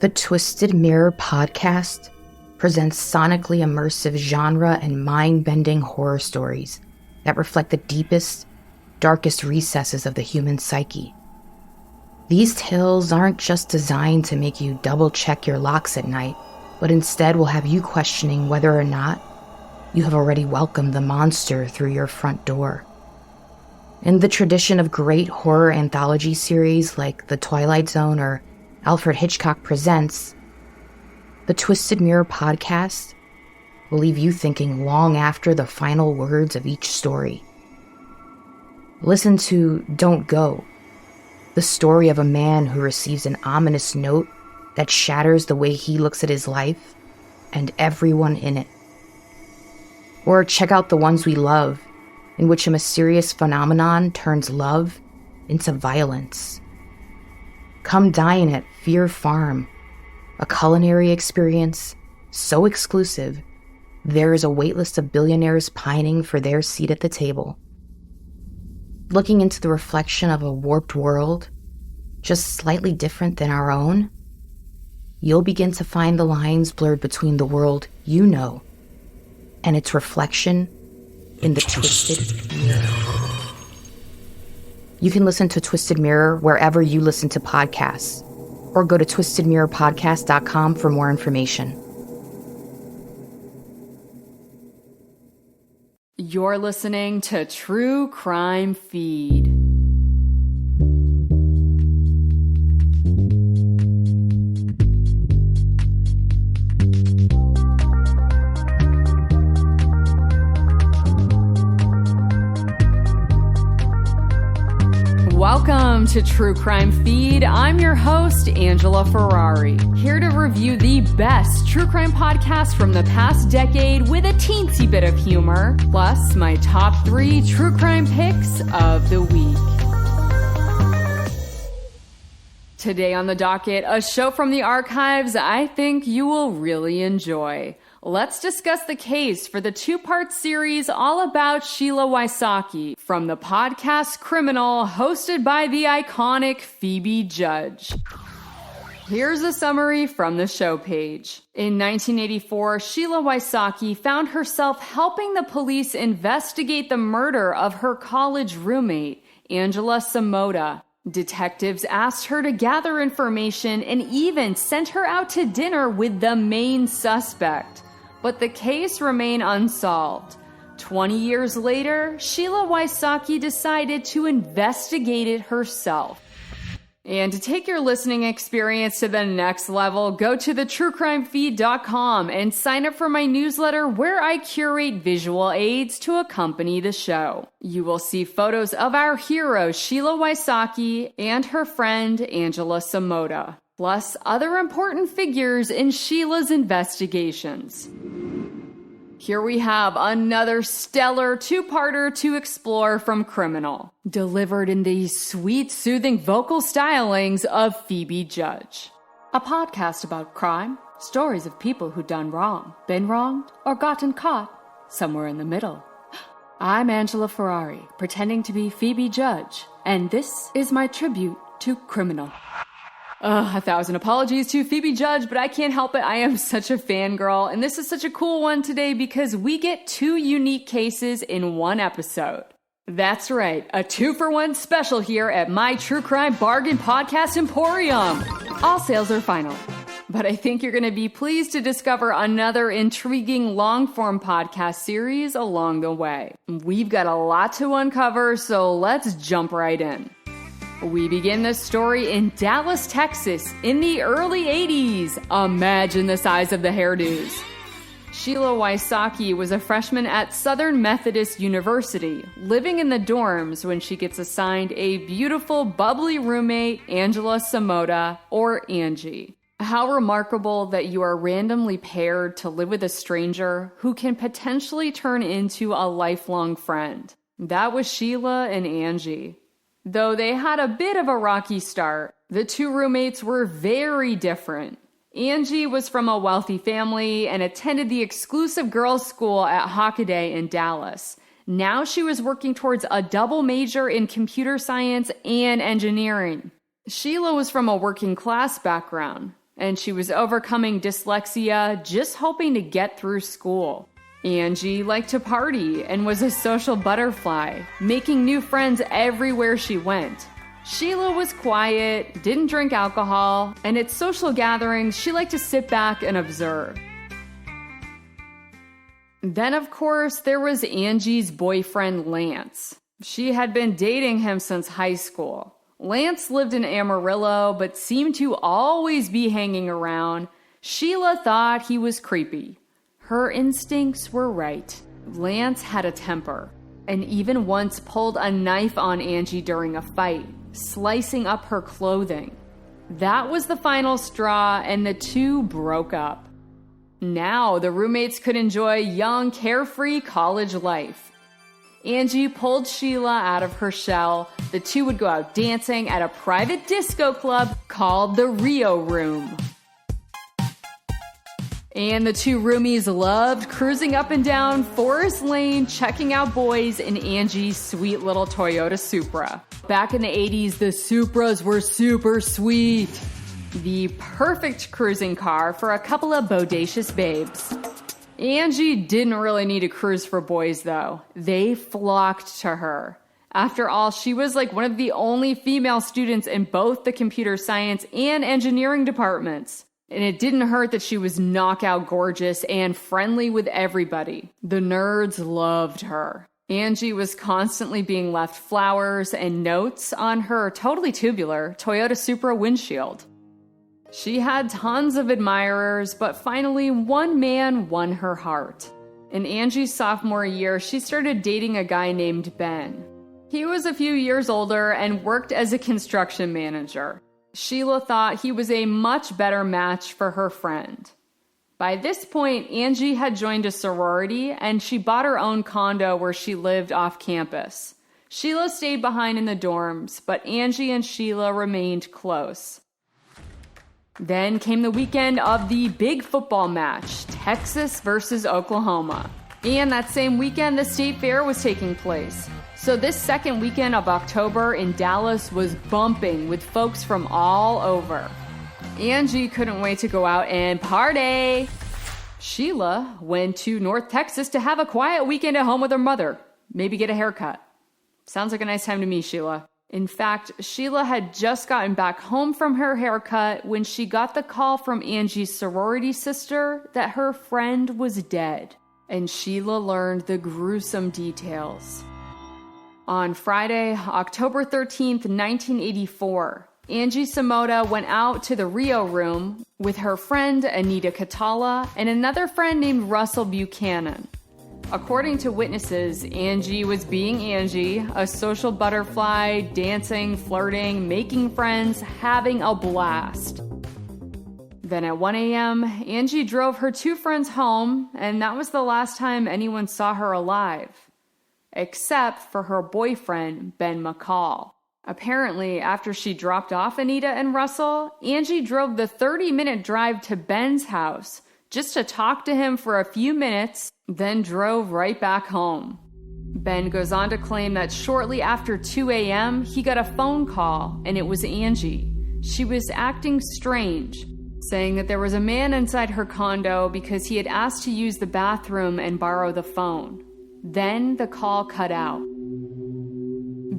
The Twisted Mirror podcast presents sonically immersive genre and mind-bending horror stories that reflect the deepest, darkest recesses of the human psyche. These tales aren't just designed to make you double-check your locks at night, but instead will have you questioning whether or not you have already welcomed the monster through your front door. In the tradition of great horror anthology series like The Twilight Zone or Alfred Hitchcock Presents, the Twisted Mirror podcast will leave you thinking long after the final words of each story. Listen to Don't Go, the story of a man who receives an ominous note that shatters the way he looks at his life and everyone in it. Or check out The Ones We Love, in which a mysterious phenomenon turns love into violence. Come dine at Fear Farm, a culinary experience so exclusive, there is a waitlist of billionaires pining for their seat at the table. Looking into the reflection of a warped world, just slightly different than our own, you'll begin to find the lines blurred between the world you know and its reflection in the Twisted Mirror. You can listen to Twisted Mirror wherever you listen to podcasts, or go to twistedmirrorpodcast.com for more information. You're listening to True Crime Feed. Welcome to True Crime Feed. I'm your host, Angela Ferrari, here to review the best true crime podcast from the past decade with a teensy bit of humor, plus my top 3 true crime picks of the week. Today on the docket, a show from the archives I think you will really enjoy. Let's discuss the case for the 2-part series all about Sheila Wysocki from the podcast Criminal, hosted by the iconic Phoebe Judge. Here's a summary from the show page. In 1984, Sheila Wysocki found herself helping the police investigate the murder of her college roommate, Angela Samota. Detectives asked her to gather information and even sent her out to dinner with the main suspect. But the case remained unsolved. 20 years later, Sheila Wysocki decided to investigate it herself. And to take your listening experience to the next level, go to thetruecrimefeed.com and sign up for my newsletter where I curate visual aids to accompany the show. You will see photos of our hero, Sheila Wysocki, and her friend, Angela Samota, plus other important figures in Sheila's investigations. Here we have another stellar 2-parter to explore from Criminal, delivered in the sweet, soothing vocal stylings of Phoebe Judge. A podcast about crime, stories of people who've done wrong, been wronged, or gotten caught, somewhere in the middle. I'm Angela Ferrari, pretending to be Phoebe Judge, and this is my tribute to Criminal. 1,000 apologies to Phoebe Judge, but I can't help it. I am such a fangirl, and this is such a cool one today because we get 2 unique cases in one episode. That's right, a 2-for-1 special here at my True Crime Bargain Podcast Emporium. All sales are final, but I think you're going to be pleased to discover another intriguing long-form podcast series along the way. We've got a lot to uncover, so let's jump right in. We begin this story in Dallas, Texas, in the early 80s. Imagine the size of the hairdos. Sheila Wysocki was a freshman at Southern Methodist University, living in the dorms when she gets assigned a beautiful, bubbly roommate, Angela Samota, or Angie. How remarkable that you are randomly paired to live with a stranger who can potentially turn into a lifelong friend. That was Sheila and Angie. Though they had a bit of a rocky start, the 2 roommates were very different. Angie was from a wealthy family and attended the exclusive girls' school at Hockaday in Dallas. Now she was working towards a double major in computer science and engineering. Sheila was from a working class background. and she was overcoming dyslexia, just hoping to get through school. Angie liked to party and was a social butterfly, making new friends everywhere she went. Sheila was quiet, didn't drink alcohol, and at social gatherings, she liked to sit back and observe. Then, of course, there was Angie's boyfriend, Lance. She had been dating him since high school. Lance lived in Amarillo, but seemed to always be hanging around. Sheila thought he was creepy. Her instincts were right. Lance had a temper, and even once pulled a knife on Angie during a fight, slicing up her clothing. That was the final straw, and the two broke up. Now the roommates could enjoy young, carefree college life. Angie pulled Sheila out of her shell. The two would go out dancing at a private disco club called the Rio Room. And the two roomies loved cruising up and down Forest Lane, checking out boys in Angie's sweet little Toyota Supra. Back in the 80s, the Supras were super sweet. The perfect cruising car for a couple of bodacious babes. Angie didn't really need to cruise for boys, though. They flocked to her. After all, she was like one of the only female students in both the computer science and engineering departments. And it didn't hurt that she was knockout gorgeous and friendly with everybody. The nerds loved her. Angie was constantly being left flowers and notes on her totally tubular Toyota Supra windshield. She had tons of admirers, but finally one man won her heart. In Angie's sophomore year, she started dating a guy named Ben. He was a few years older and worked as a construction manager. Sheila thought he was a much better match for her friend. By this point, Angie had joined a sorority and she bought her own condo where she lived off campus. Sheila stayed behind in the dorms, but Angie and Sheila remained close. Then came the weekend of the big football match, Texas versus Oklahoma. And that same weekend, the state fair was taking place. So this second weekend of October in Dallas was bumping with folks from all over. Angie couldn't wait to go out and party. Sheila went to North Texas to have a quiet weekend at home with her mother. Maybe get a haircut. Sounds like a nice time to me, Sheila. In fact, Sheila had just gotten back home from her haircut when she got the call from Angie's sorority sister that her friend was dead. And Sheila learned the gruesome details. On Friday, October 13th, 1984, Angie Samoda went out to the Rio Room with her friend Anita Catala and another friend named Russell Buchanan. According to witnesses, Angie was being Angie, a social butterfly, dancing, flirting, making friends, having a blast. Then at 1 a.m., Angie drove her two friends home, and that was the last time anyone saw her alive. Except for her boyfriend, Ben McCall. Apparently, after she dropped off Anita and Russell, Angie drove the 30-minute drive to Ben's house just to talk to him for a few minutes, then drove right back home. Ben goes on to claim that shortly after 2 a.m., he got a phone call, and it was Angie. She was acting strange, saying that there was a man inside her condo because he had asked to use the bathroom and borrow the phone. Then the call cut out.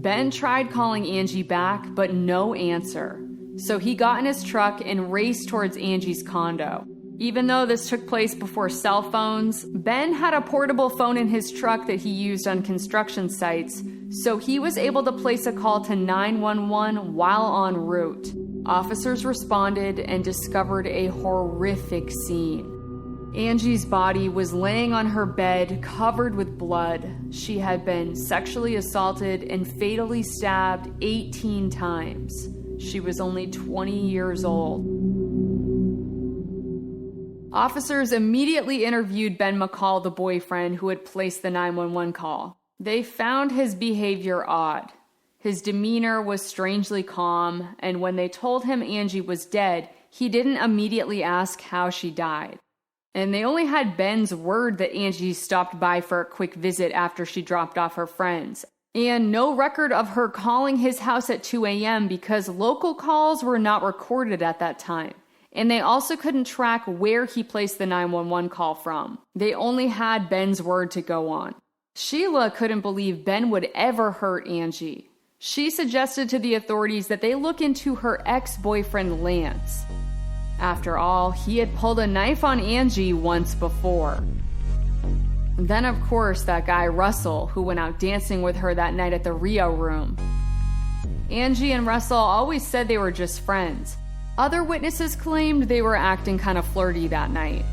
Ben tried calling Angie back, but no answer. So he got in his truck and raced towards Angie's condo. Even though this took place before cell phones, Ben had a portable phone in his truck that he used on construction sites, so he was able to place a call to 911 while en route. Officers responded and discovered a horrific scene. Angie's body was laying on her bed, covered with blood. She had been sexually assaulted and fatally stabbed 18 times. She was only 20 years old. Officers immediately interviewed Ben McCall, the boyfriend who had placed the 911 call. They found his behavior odd. His demeanor was strangely calm, and when they told him Angie was dead, he didn't immediately ask how she died. And they only had Ben's word that Angie stopped by for a quick visit after she dropped off her friends. And no record of her calling his house at 2 a.m. because local calls were not recorded at that time. and they also couldn't track where he placed the 911 call from. They only had Ben's word to go on. Sheila couldn't believe Ben would ever hurt Angie. She suggested to the authorities that they look into her ex-boyfriend Lance. After all, he had pulled a knife on Angie once before. Then, of course, that guy Russell, who went out dancing with her that night at the Rio room. Angie and Russell always said they were just friends. Other witnesses claimed they were acting kind of flirty that night.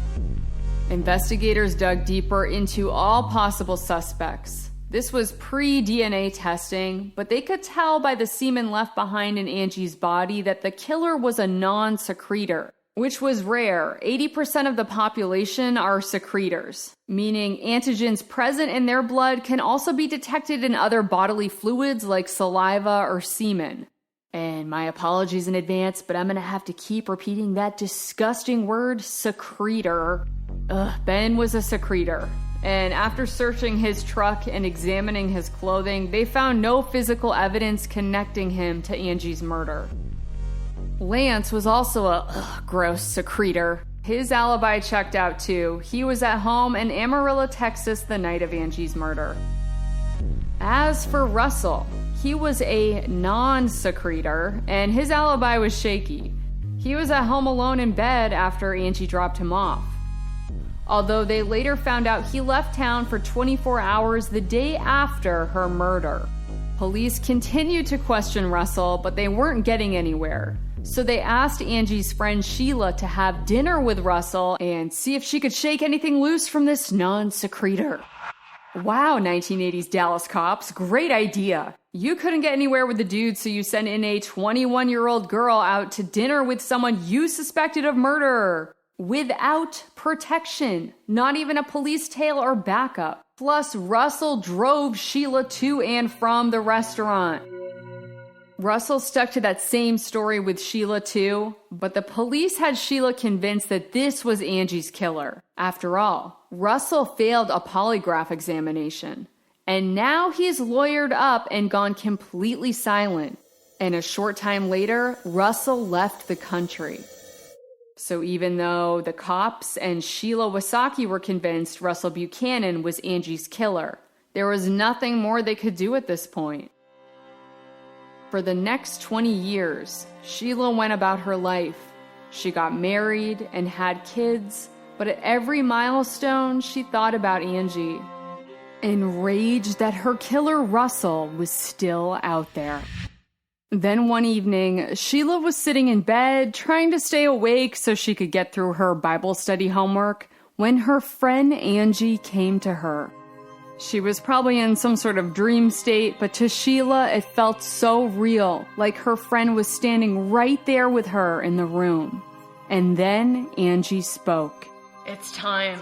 Investigators dug deeper into all possible suspects. This was pre-DNA testing, but they could tell by the semen left behind in Angie's body that the killer was a non-secretor, which was rare. 80% of the population are secretors, meaning antigens present in their blood can also be detected in other bodily fluids like saliva or semen. And my apologies in advance, but I'm gonna have to keep repeating that disgusting word, secretor. Ben was a secretor, and after searching his truck and examining his clothing, they found no physical evidence connecting him to Angie's murder. Lance was also a gross secretor. His alibi checked out too. He was at home in Amarillo, Texas the night of Angie's murder. As for Russell, he was a non-secretor, and his alibi was shaky. He was at home alone in bed after Angie dropped him off. Although they later found out he left town for 24 hours the day after her murder. Police continued to question Russell, but they weren't getting anywhere. So they asked Angie's friend Sheila to have dinner with Russell and see if she could shake anything loose from this non-secretor. Wow, 1980s Dallas cops, great idea. You couldn't get anywhere with the dude, so you sent in a 21-year-old girl out to dinner with someone you suspected of murder. Without protection, not even a police tail or backup. Plus, Russell drove Sheila to and from the restaurant. Russell stuck to that same story with Sheila too, but the police had Sheila convinced that this was Angie's killer. After all, Russell failed a polygraph examination, and now he's lawyered up and gone completely silent. And a short time later, Russell left the country. So even though the cops and Sheila Wasaki were convinced Russell Buchanan was Angie's killer, there was nothing more they could do at this point. For the next 20 years, Sheila went about her life. She got married and had kids, but at every milestone, she thought about Angie, enraged that her killer Russell was still out there. Then one evening, Sheila was sitting in bed, trying to stay awake so she could get through her Bible study homework, when her friend Angie came to her. She was probably in some sort of dream state, but to Sheila, it felt so real, like her friend was standing right there with her in the room. And then Angie spoke. It's time.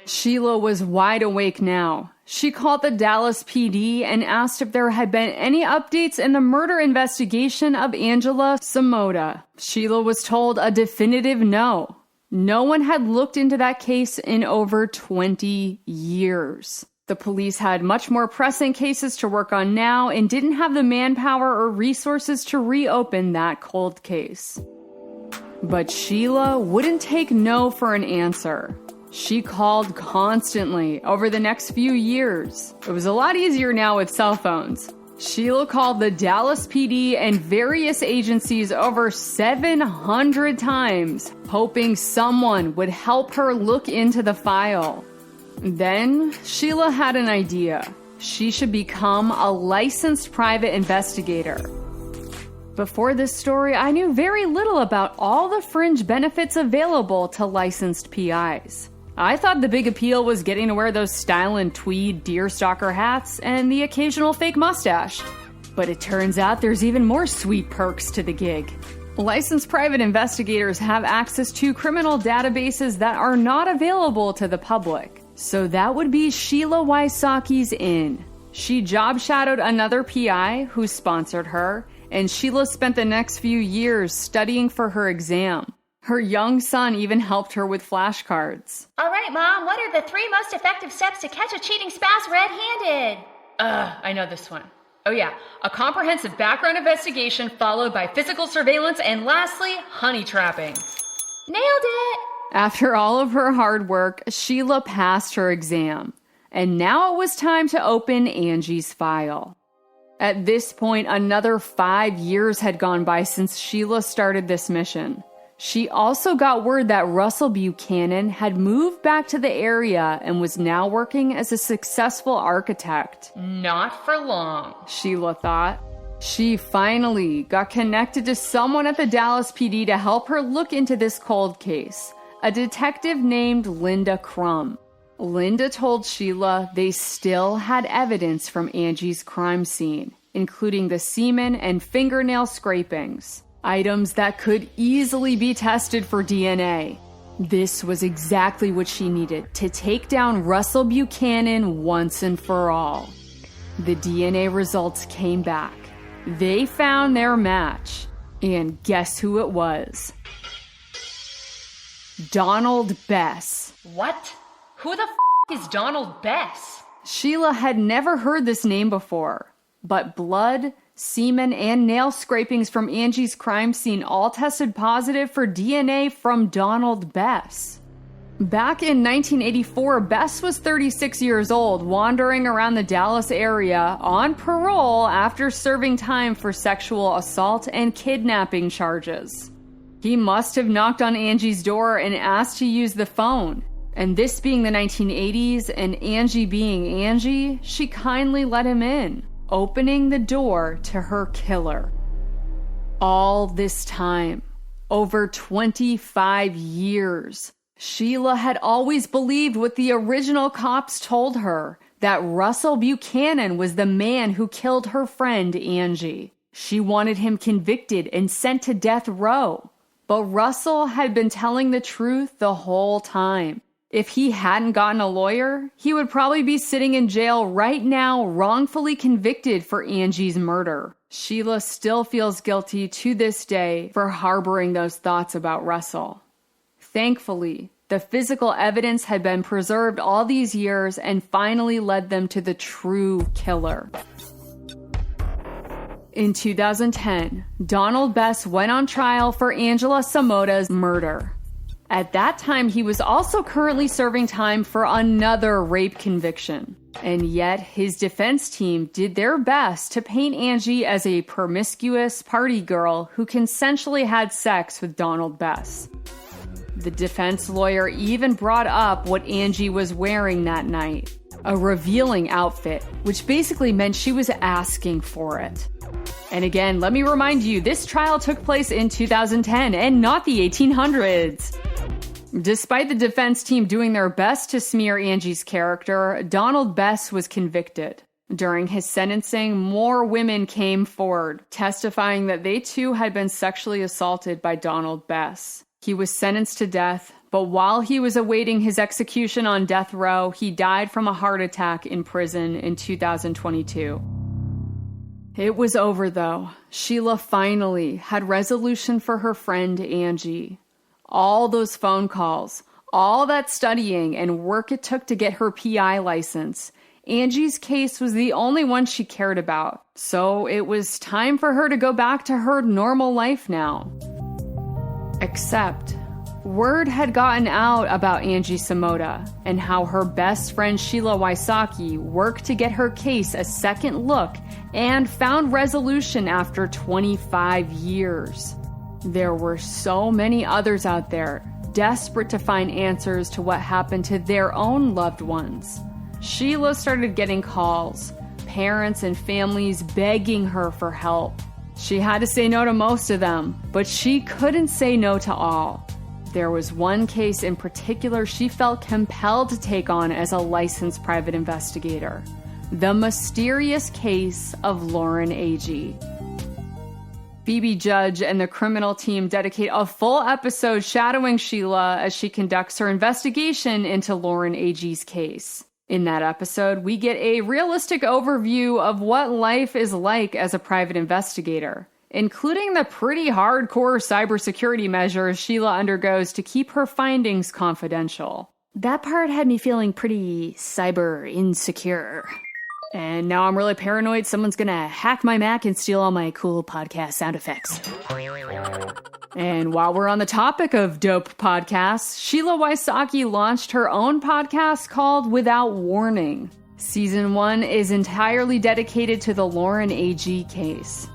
Sheila was wide awake now. She called the Dallas PD and asked if there had been any updates in the murder investigation of Angela Samota. Sheila was told a definitive no. No one had looked into that case in over 20 years. The police had much more pressing cases to work on now and didn't have the manpower or resources to reopen that cold case. But Sheila wouldn't take no for an answer. She called constantly over the next few years. It was a lot easier now with cell phones. Sheila called the Dallas PD and various agencies over 700 times, hoping someone would help her look into the file. Then, Sheila had an idea. She should become a licensed private investigator. Before this story, I knew very little about all the fringe benefits available to licensed PIs. I thought the big appeal was getting to wear those stylin' tweed deerstalker hats and the occasional fake mustache. But it turns out there's even more sweet perks to the gig. Licensed private investigators have access to criminal databases that are not available to the public. So that would be Sheila Wysaki's in. She job shadowed another PI who sponsored her, and Sheila spent the next few years studying for her exam. Her young son even helped her with flashcards. All right, Mom, what are the 3 most effective steps to catch a cheating spouse red-handed? I know this one. Oh yeah, a comprehensive background investigation followed by physical surveillance and lastly, honey trapping. Nailed it! After all of her hard work, Sheila passed her exam. And now it was time to open Angie's file. At this point, another 5 years had gone by since Sheila started this mission. She also got word that Russell Buchanan had moved back to the area and was now working as a successful architect. Not for long, Sheila thought. She finally got connected to someone at the Dallas PD to help her look into this cold case, a detective named Linda Crum. Linda told Sheila they still had evidence from Angie's crime scene, including the semen and fingernail scrapings, items that could easily be tested for DNA. This was exactly what she needed to take down Russell Buchanan once and for all. The DNA results came back. They found their match, and guess who it was? Donald Bess. What? Who the is Donald Bess? Sheila had never heard this name before, but blood, semen, and nail scrapings from Angie's crime scene all tested positive for DNA from Donald Bess. Back in 1984, Bess was 36 years old, wandering around the Dallas area on parole after serving time for sexual assault and kidnapping charges. He must have knocked on Angie's door and asked to use the phone. And this being the 1980s and Angie being Angie, she kindly let him in, opening the door to her killer. All this time, over 25 years, Sheila had always believed what the original cops told her, that Russell Buchanan was the man who killed her friend Angie. She wanted him convicted and sent to death row. But Russell had been telling the truth the whole time. If he hadn't gotten a lawyer, he would probably be sitting in jail right now, wrongfully convicted for Angie's murder. Sheila still feels guilty to this day for harboring those thoughts about Russell. Thankfully, the physical evidence had been preserved all these years and finally led them to the true killer. In 2010, Donald Bess went on trial for Angela Samota's murder. At that time, he was also currently serving time for another rape conviction. And yet, his defense team did their best to paint Angie as a promiscuous party girl who consensually had sex with Donald Bess. The defense lawyer even brought up what Angie was wearing that night, a revealing outfit, which basically meant she was asking for it. And again, let me remind you, this trial took place in 2010 and not the 1800s. Despite the defense team doing their best to smear Angie's character, Donald Bess was convicted. During his sentencing, more women came forward, testifying that they too had been sexually assaulted by Donald Bess. He was sentenced to death, but while he was awaiting his execution on death row, he died from a heart attack in prison in 2022. It was over, though. Sheila finally had resolution for her friend Angie. All those phone calls, all that studying and work it took to get her PI license. Angie's case was the only one she cared about, so it was time for her to go back to her normal life now. Except, word had gotten out about Angie Samota and how her best friend Sheila Wysocki worked to get her case a second look and found resolution after 25 years. There were so many others out there, desperate to find answers to what happened to their own loved ones. Sheila started getting calls, parents and families begging her for help. She had to say no to most of them, but she couldn't say no to all. There was one case in particular she felt compelled to take on as a licensed private investigator: the mysterious case of Lauren Agee. Phoebe Judge and the criminal team dedicate a full episode shadowing Sheila as she conducts her investigation into Lauren Agee's case. In that episode, we get a realistic overview of what life is like as a private investigator, including the pretty hardcore cybersecurity measures Sheila undergoes to keep her findings confidential. That part had me feeling pretty cyber insecure. And now I'm really paranoid someone's gonna hack my Mac and steal all my cool podcast sound effects. And while we're on the topic of dope podcasts, Sheila Wysocki launched her own podcast called Without Warning. Season 1 is entirely dedicated to the Lauren A.G. case.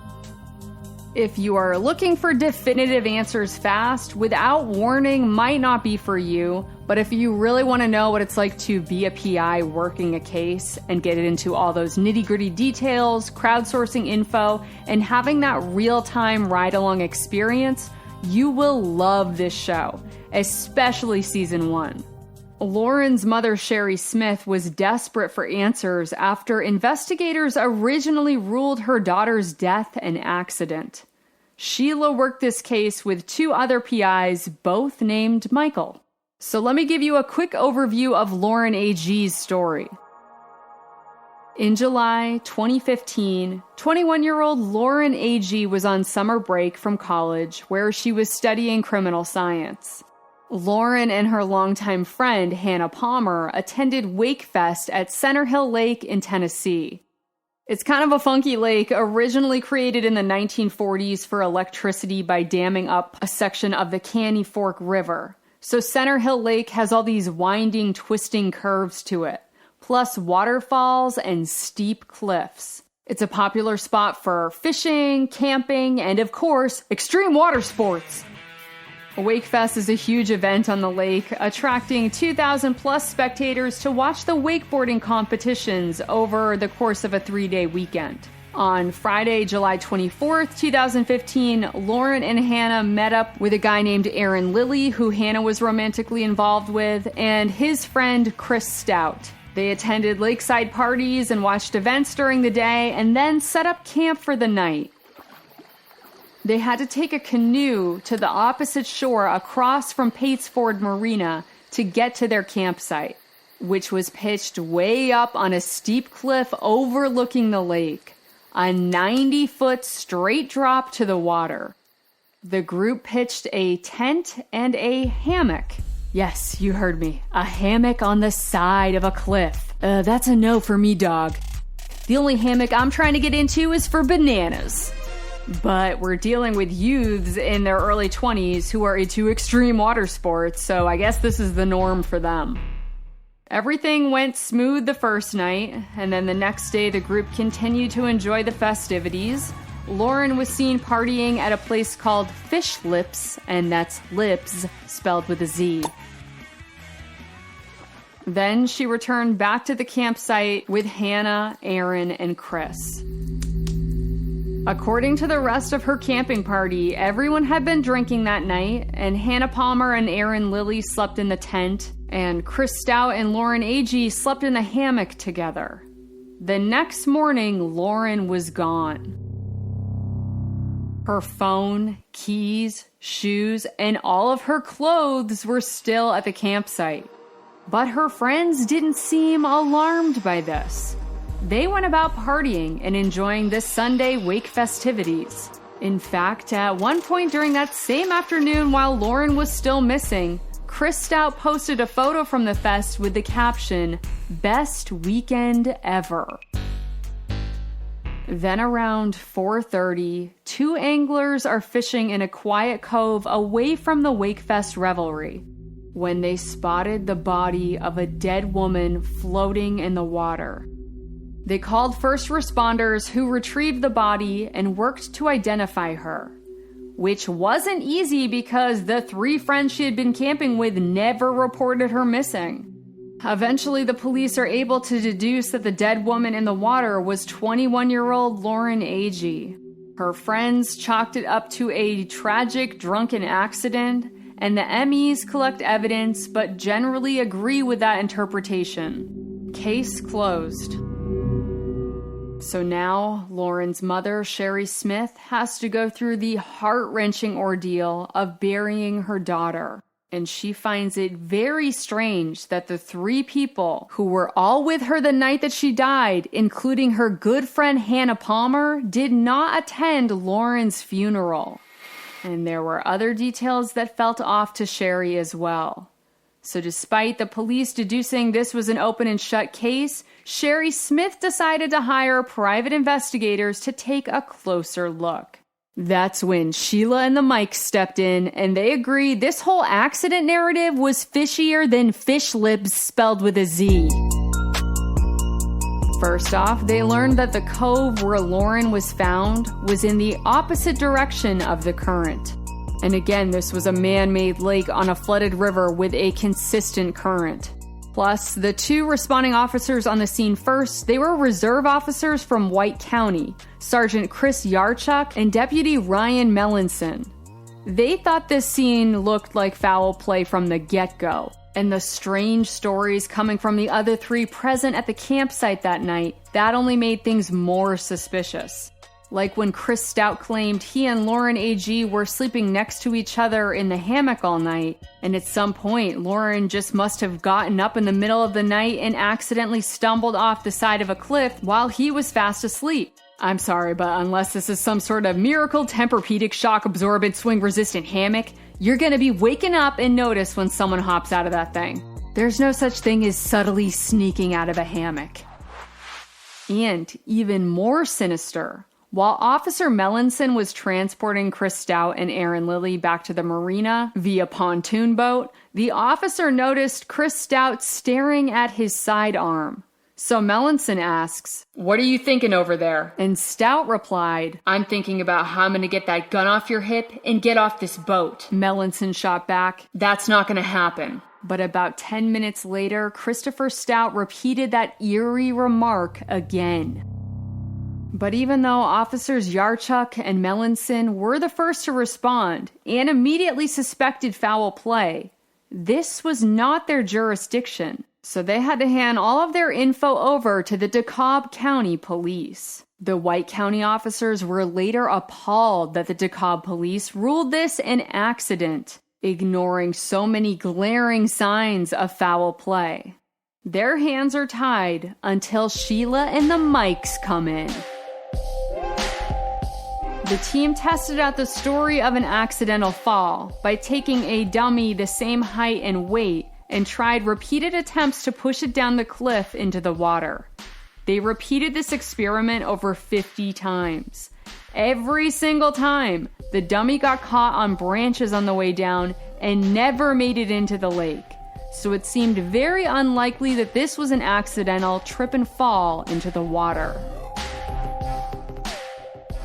If you are looking for definitive answers fast, Without Warning might not be for you, but if you really want to know what it's like to be a PI working a case and get into all those nitty-gritty details, crowdsourcing info, and having that real-time ride-along experience, you will love this show, especially season 1. Lauren's mother, Sherry Smith, was desperate for answers after investigators originally ruled her daughter's death an accident. Sheila worked this case with 2 other PIs, both named Michael. So let me give you a quick overview of Lauren A.G.'s story. In July 2015, 21-year-old Lauren A.G. was on summer break from college where she was studying criminal science. Lauren and her longtime friend, Hannah Palmer, attended Wake Fest at Center Hill Lake in Tennessee. It's kind of a funky lake, originally created in the 1940s for electricity by damming up a section of the Caney Fork River. So Center Hill Lake has all these winding, twisting curves to it, plus waterfalls and steep cliffs. It's a popular spot for fishing, camping, and of course, extreme water sports. Wakefest is a huge event on the lake, attracting 2,000 plus spectators to watch the wakeboarding competitions over the course of a 3-day weekend. On Friday, July 24th, 2015, Lauren and Hannah met up with a guy named Aaron Lilly, who Hannah was romantically involved with, and his friend Chris Stout. They attended lakeside parties and watched events during the day, and then set up camp for the night. They had to take a canoe to the opposite shore across from Pates Ford Marina to get to their campsite, which was pitched way up on a steep cliff overlooking the lake, a 90-foot straight drop to the water. The group pitched a tent and a hammock. Yes, you heard me. A hammock on the side of a cliff. That's a no for me, dog. The only hammock I'm trying to get into is for bananas. But we're dealing with youths in their early 20s who are into extreme water sports, so I guess this is the norm for them. Everything went smooth the first night, and then the next day the group continued to enjoy the festivities. Lauren was seen partying at a place called Fish Lips, and that's lips spelled with a Z. Then she returned back to the campsite with Hannah, Aaron, and Chris. According to the rest of her camping party, everyone had been drinking that night, and Hannah Palmer and Aaron Lilly slept in the tent, and Chris Stout and Lauren A.G. slept in the hammock together. The next morning, Lauren was gone. Her phone, keys, shoes, and all of her clothes were still at the campsite. But her friends didn't seem alarmed by this. They went about partying and enjoying this Sunday wake festivities. In fact, at one point during that same afternoon while Lauren was still missing, Chris Stout posted a photo from the fest with the caption, "Best weekend ever." Then around 4:30, 2 anglers are fishing in a quiet cove away from the Wakefest revelry when they spotted the body of a dead woman floating in the water. They called first responders who retrieved the body and worked to identify her, which wasn't easy because the 3 friends she had been camping with never reported her missing. Eventually, the police are able to deduce that the dead woman in the water was 21-year-old Lauren A.G. Her friends chalked it up to a tragic drunken accident, and the MEs collect evidence but generally agree with that interpretation. Case closed. So now, Lauren's mother, Sherry Smith, has to go through the heart-wrenching ordeal of burying her daughter. And she finds it very strange that the 3 people who were all with her the night that she died, including her good friend Hannah Palmer, did not attend Lauren's funeral. And there were other details that felt off to Sherry as well. So despite the police deducing this was an open and shut case, Sherry Smith decided to hire private investigators to take a closer look. That's when Sheila and the Mikes stepped in, and they agreed this whole accident narrative was fishier than fish lips spelled with a Z. First off, they learned that the cove where Lauren was found was in the opposite direction of the current. And again, this was a man-made lake on a flooded river with a consistent current. Plus, the two responding officers on the scene first, they were reserve officers from White County, Sergeant Chris Yarchuk and Deputy Ryan Melanson. They thought this scene looked like foul play from the get-go. And the strange stories coming from the other three present at the campsite that night, that only made things more suspicious. Like when Chris Stout claimed he and Lauren A.G. were sleeping next to each other in the hammock all night, and at some point, Lauren just must have gotten up in the middle of the night and accidentally stumbled off the side of a cliff while he was fast asleep. I'm sorry, but unless this is some sort of miracle Tempur-Pedic shock absorbent swing resistant hammock, you're gonna be waking up and notice when someone hops out of that thing. There's no such thing as subtly sneaking out of a hammock. And even more sinister, while Officer Melanson was transporting Chris Stout and Aaron Lilly back to the marina via pontoon boat, the officer noticed Chris Stout staring at his sidearm. So Melanson asks, "What are you thinking over there?" And Stout replied, "I'm thinking about how I'm gonna get that gun off your hip and get off this boat." Melanson shot back, "That's not gonna happen." But about 10 minutes later, Christopher Stout repeated that eerie remark again. But even though Officers Yarchuk and Melanson were the first to respond and immediately suspected foul play, this was not their jurisdiction. So they had to hand all of their info over to the DeKalb County Police. The White County officers were later appalled that the DeKalb Police ruled this an accident, ignoring so many glaring signs of foul play. Their hands are tied until Sheila and the Mikes come in. The team tested out the story of an accidental fall by taking a dummy the same height and weight and tried repeated attempts to push it down the cliff into the water. They repeated this experiment over 50 times. Every single time, the dummy got caught on branches on the way down and never made it into the lake. So it seemed very unlikely that this was an accidental trip and fall into the water.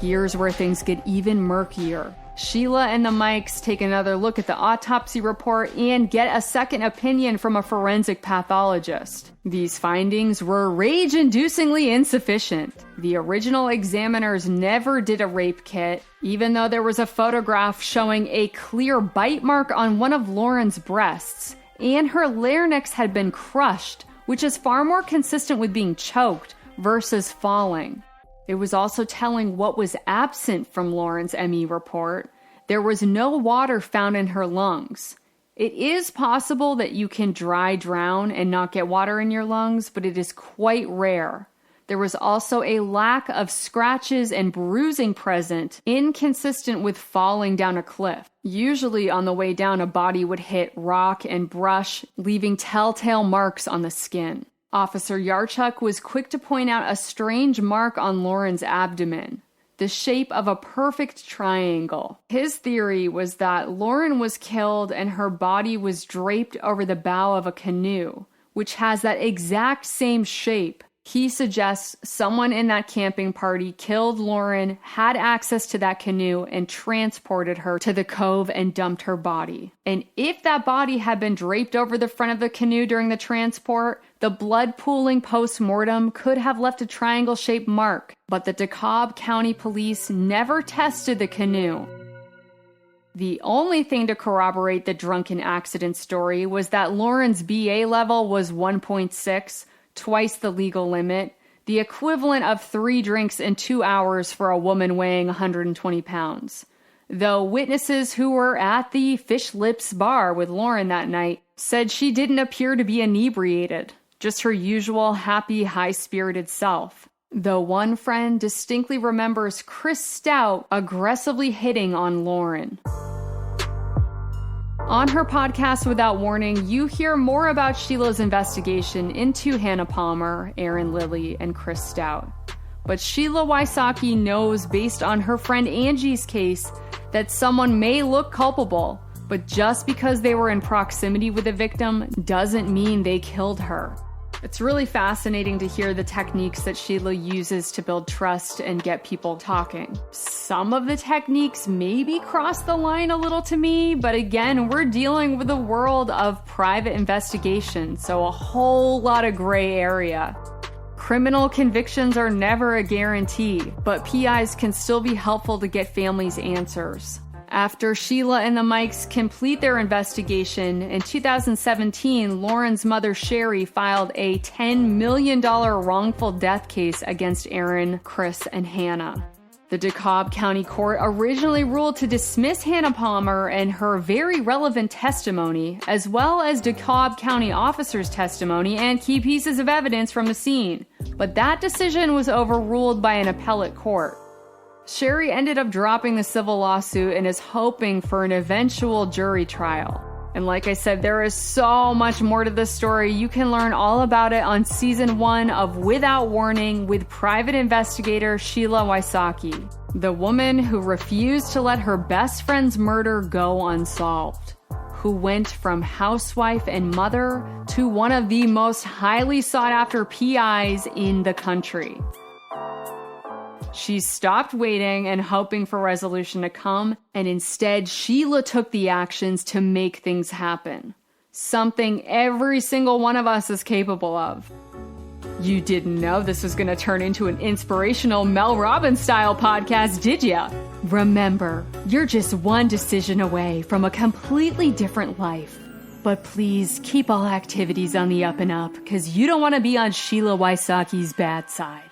Here's where things get even murkier. Sheila and the Mikes take another look at the autopsy report and get a second opinion from a forensic pathologist. These findings were rage-inducingly insufficient. The original examiners never did a rape kit, even though there was a photograph showing a clear bite mark on one of Lauren's breasts, and her larynx had been crushed, which is far more consistent with being choked versus falling. It was also telling what was absent from Lauren's ME report. There was no water found in her lungs. It is possible that you can dry drown and not get water in your lungs, but it is quite rare. There was also a lack of scratches and bruising present, inconsistent with falling down a cliff. Usually on the way down, a body would hit rock and brush, leaving telltale marks on the skin. Officer Yarchuk was quick to point out a strange mark on Lauren's abdomen, the shape of a perfect triangle. His theory was that Lauren was killed and her body was draped over the bow of a canoe, which has that exact same shape. He suggests someone in that camping party killed Lauren, had access to that canoe, and transported her to the cove and dumped her body. And if that body had been draped over the front of the canoe during the transport, the blood pooling post-mortem could have left a triangle-shaped mark, but the DeKalb County Police never tested the canoe. The only thing to corroborate the drunken accident story was that Lauren's BA level was 1.6, twice the legal limit, the equivalent of 3 drinks in 2 hours for a woman weighing 120 pounds. Though witnesses who were at the Fish Lips bar with Lauren that night said she didn't appear to be inebriated, just her usual happy, high-spirited self. Though one friend distinctly remembers Chris Stout aggressively hitting on Lauren. On her podcast, Without Warning, you hear more about Sheila's investigation into Hannah Palmer, Aaron Lilly, and Chris Stout. But Sheila Wysocki knows, based on her friend Angie's case, that someone may look culpable, but just because they were in proximity with the victim doesn't mean they killed her. It's really fascinating to hear the techniques that Sheila uses to build trust and get people talking. Some of the techniques maybe cross the line a little to me, but again, we're dealing with a world of private investigation, so a whole lot of gray area. Criminal convictions are never a guarantee, but PIs can still be helpful to get families answers. After Sheila and the Mikes complete their investigation, in 2017, Lauren's mother Sherry filed a $10 million wrongful death case against Aaron, Chris, and Hannah. The DeKalb County Court originally ruled to dismiss Hannah Palmer and her very relevant testimony, as well as DeKalb County officers' testimony and key pieces of evidence from the scene. But that decision was overruled by an appellate court. Sherry ended up dropping the civil lawsuit and is hoping for an eventual jury trial. And like I said, there is so much more to this story. You can learn all about it on season 1 of Without Warning with private investigator Sheila Wysocki, the woman who refused to let her best friend's murder go unsolved, who went from housewife and mother to one of the most highly sought after PIs in the country. She stopped waiting and hoping for resolution to come, and instead Sheila took the actions to make things happen. Something every single one of us is capable of. You didn't know this was going to turn into an inspirational Mel Robbins style podcast, did ya? Remember, you're just one decision away from a completely different life. But please keep all activities on the up and up, because you don't want to be on Sheila Wysocki's bad side.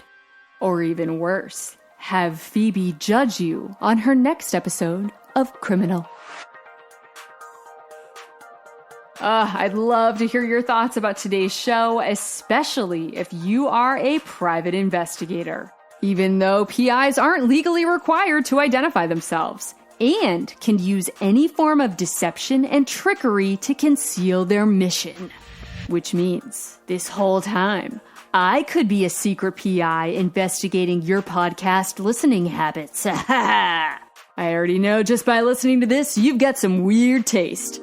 Or even worse, have Phoebe judge you on her next episode of Criminal. I'd love to hear your thoughts about today's show, especially if you are a private investigator. Even though PIs aren't legally required to identify themselves and can use any form of deception and trickery to conceal their mission. Which means, this whole time, I could be a secret PI investigating your podcast listening habits. I already know just by listening to this, you've got some weird taste.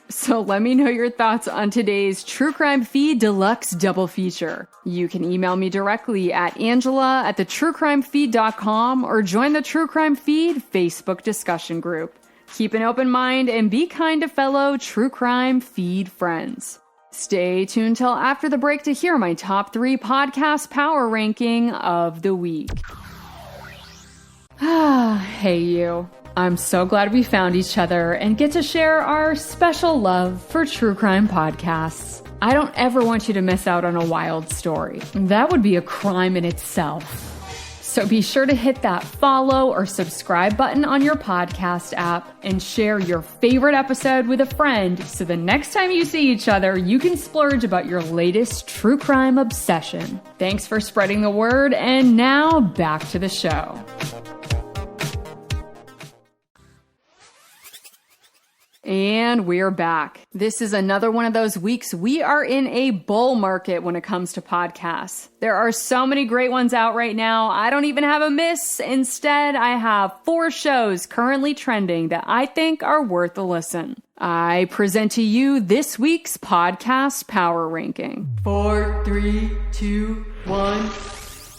So let me know your thoughts on today's True Crime Feed Deluxe Double Feature. You can email me directly at angela@thetruecrimefeed.com or join the True Crime Feed Facebook discussion group. Keep an open mind and be kind to fellow True Crime Feed friends. Stay tuned till after the break to hear my top 3 podcast power ranking of the week. Hey you. I'm so glad we found each other and get to share our special love for true crime podcasts. I don't ever want you to miss out on a wild story. That would be a crime in itself. So be sure to hit that follow or subscribe button on your podcast app and share your favorite episode with a friend so the next time you see each other, you can splurge about your latest true crime obsession. Thanks for spreading the word, and now back to the show. And we're back. This is another one of those weeks we are in a bull market when it comes to podcasts. There are so many great ones out right now. I don't even have a miss. Instead, I have 4 shows currently trending that I think are worth a listen. I present to you this week's podcast power ranking. 4, 3, 2, 1.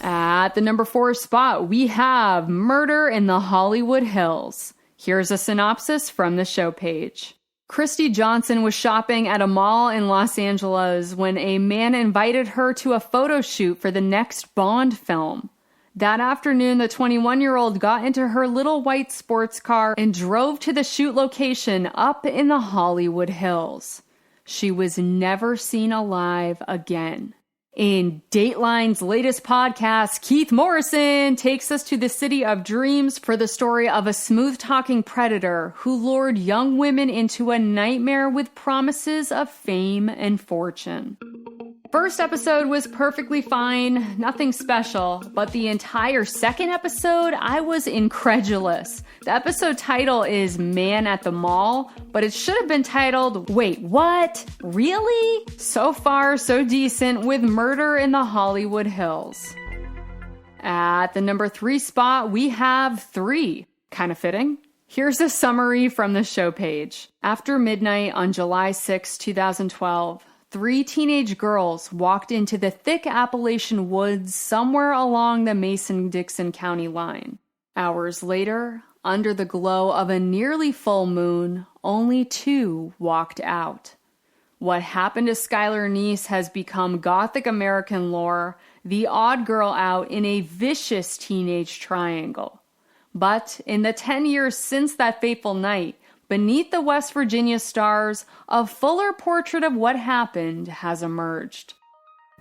At the number 4 spot, we have Murder in the Hollywood Hills. Here's a synopsis from the show page. Christy Johnson was shopping at a mall in Los Angeles when a man invited her to a photo shoot for the next Bond film. That afternoon, the 21-year-old got into her little white sports car and drove to the shoot location up in the Hollywood Hills. She was never seen alive again. In Dateline's latest podcast, Keith Morrison takes us to the city of dreams for the story of a smooth-talking predator who lured young women into a nightmare with promises of fame and fortune. First episode was perfectly fine, nothing special, but the entire second episode, I was incredulous. The episode title is Man at the Mall, but it should have been titled, Wait, what? Really? So far, so decent with Murder in the Hollywood Hills. At the number 3 spot, we have 3. Kind of fitting. Here's a summary from the show page. After midnight on July 6, 2012, 3 teenage girls walked into the thick Appalachian woods somewhere along the Mason-Dixon County line. Hours later, under the glow of a nearly full moon, only 2 walked out. What happened to Skylar Neese has become Gothic American lore, the odd girl out in a vicious teenage triangle. But in the 10 years since that fateful night, beneath the West Virginia stars, a fuller portrait of what happened has emerged.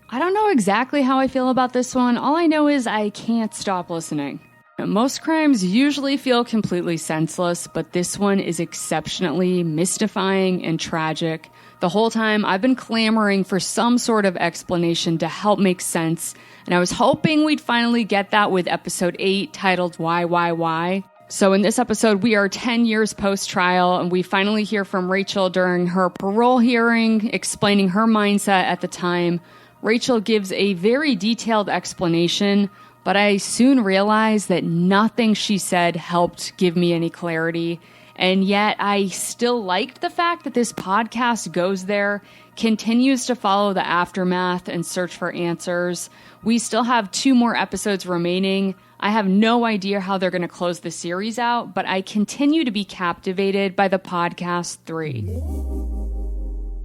I don't know exactly how I feel about this one. All I know is I can't stop listening. Most crimes usually feel completely senseless, but this one is exceptionally mystifying and tragic. The whole time I've been clamoring for some sort of explanation to help make sense, and I was hoping we'd finally get that with episode 8 titled Why? So in this episode, we are 10 years post-trial, and we finally hear from Rachel during her parole hearing, explaining her mindset at the time. Rachel gives a very detailed explanation, but I soon realized that nothing she said helped give me any clarity. And yet I still liked the fact that this podcast goes there, continues to follow the aftermath and search for answers. We still have 2 more episodes remaining. I have no idea how they're going to close the series out, but I continue to be captivated by the podcast 3.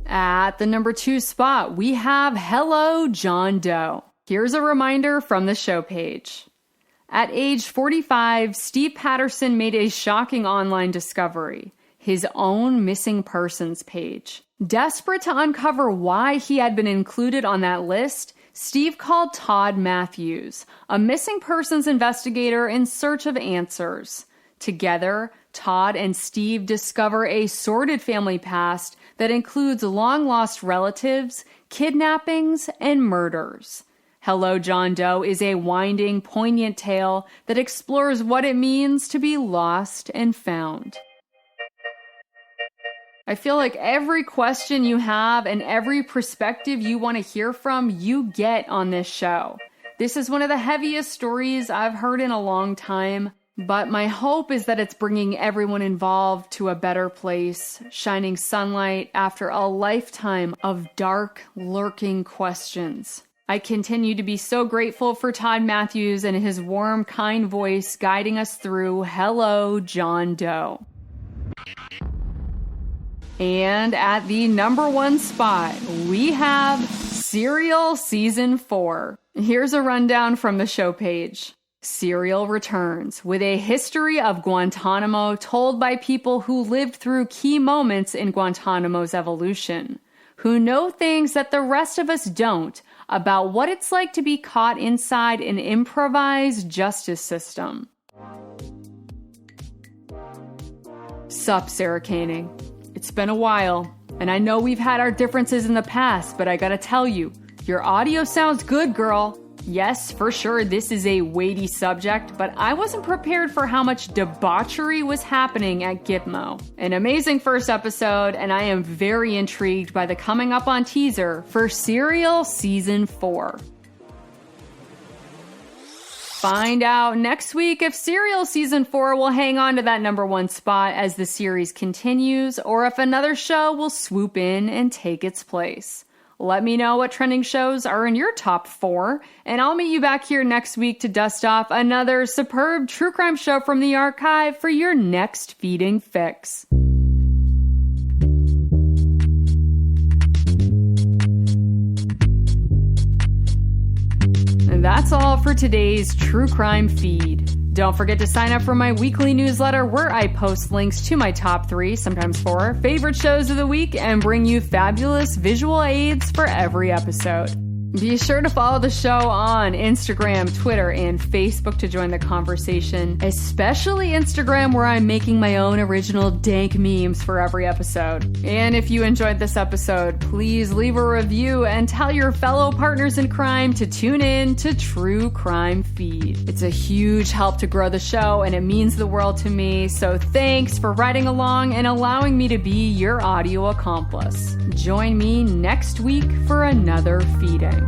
At the number 2 spot, we have Hello, John Doe. Here's a reminder from the show page. At age 45, Steve Patterson made a shocking online discovery, his own missing persons page. Desperate to uncover why he had been included on that list, Steve called Todd Matthews, a missing persons investigator in search of answers. Together, Todd and Steve discover a sordid family past that includes long-lost relatives, kidnappings, and murders. Hello, John Doe is a winding, poignant tale that explores what it means to be lost and found. I feel like every question you have and every perspective you want to hear from, you get on this show. This is one of the heaviest stories I've heard in a long time, but my hope is that it's bringing everyone involved to a better place, shining sunlight after a lifetime of dark, lurking questions. I continue to be so grateful for Todd Matthews and his warm, kind voice guiding us through Hello, John Doe. And at the number 1 spot, we have Serial Season 4. Here's a rundown from the show page. Serial returns with a history of Guantanamo told by people who lived through key moments in Guantanamo's evolution, who know things that the rest of us don't about what it's like to be caught inside an improvised justice system. Sup, Sarah Koenig. It's been a while, and I know we've had our differences in the past, but I gotta tell you, your audio sounds good, girl. Yes, for sure, this is a weighty subject, but I wasn't prepared for how much debauchery was happening at Gitmo. An amazing first episode, and I am very intrigued by the coming up on teaser for Serial Season 4. Find out next week if Serial Season 4 will hang on to that number 1 spot as the series continues, or if another show will swoop in and take its place. Let me know what trending shows are in your top 4, and I'll meet you back here next week to dust off another superb true crime show from the archive for your next feeding fix. And that's all for today's True Crime Feed. Don't forget to sign up for my weekly newsletter where I post links to my top 3, sometimes 4, favorite shows of the week and bring you fabulous visual aids for every episode. Be sure to follow the show on Instagram, Twitter, and Facebook to join the conversation, especially Instagram where I'm making my own original dank memes for every episode. And if you enjoyed this episode, please leave a review and tell your fellow partners in crime to tune in to True Crime Feed. It's a huge help to grow the show and it means the world to me, so thanks for riding along and allowing me to be your audio accomplice. Join me next week for another feeding.